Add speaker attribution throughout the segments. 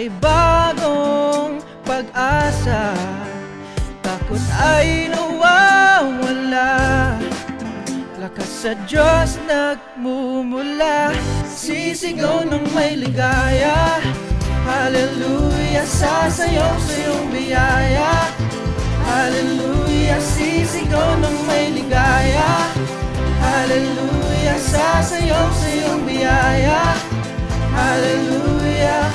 Speaker 1: may bagong pag-asa. Takot ay nawawala, lakas sa Diyos nagmumula. Sisigaw ng may ligaya, hallelujah, sasayaw sa iyong biyaya. Hallelujah, sisigaw ng may ligaya, hallelujah, sasayaw sa iyong biyaya. Hallelujah,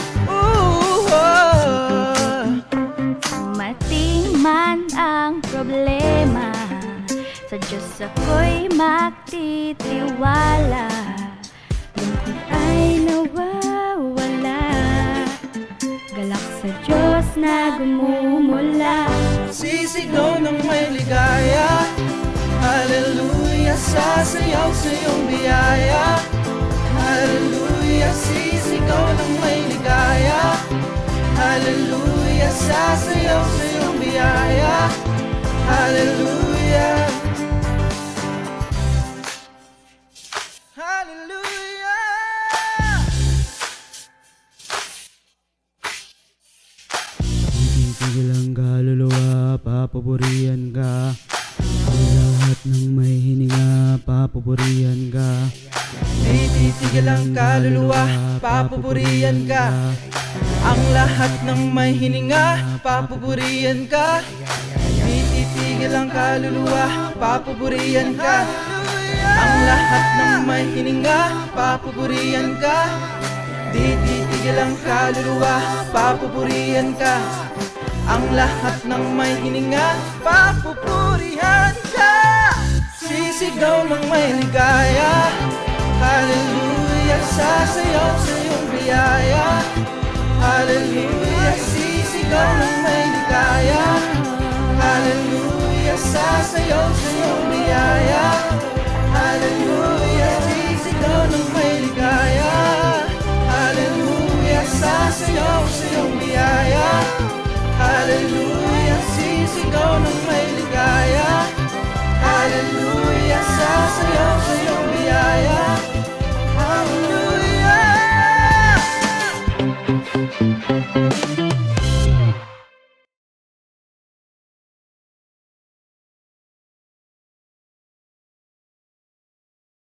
Speaker 2: Mating man ang problema, sa Diyos ako'y magtitiwala. Lungkot ay nawawala, galak sa Diyos na gumumula.
Speaker 1: sisigaw ng may ligaya, hallelujah, sasayaw sa iyong biyaya. Hallelujah, sisigaw ng may ligaya, hallelujah, sasayaw sa iyong biyaya. Hallelujah, hallelujah.
Speaker 3: Titigil ang kaluluwa, papupurihan ka. Ang lahat ng may hininga, papupurihan ka.
Speaker 1: Di titigil ang kaluluwa, papupurihan ka. Ang lahat ng may hininga, papupurihan ka. Di titigil ang kaluluwa, papupurihan ka. Ang lahat ng may hininga, papupurihan ka. Di titigil ang kaluluwa, papupurihan ka. Ang lahat ng may hininga, papupurihan ka. Sisigaw ng may ligaya, hallelujah, sasayaw sa iyong biyaya. Hallelujah, sisigaw ng may ligaya, hallelujah, sasayaw sa iyong biyaya. Hallelujah, sisigaw ng may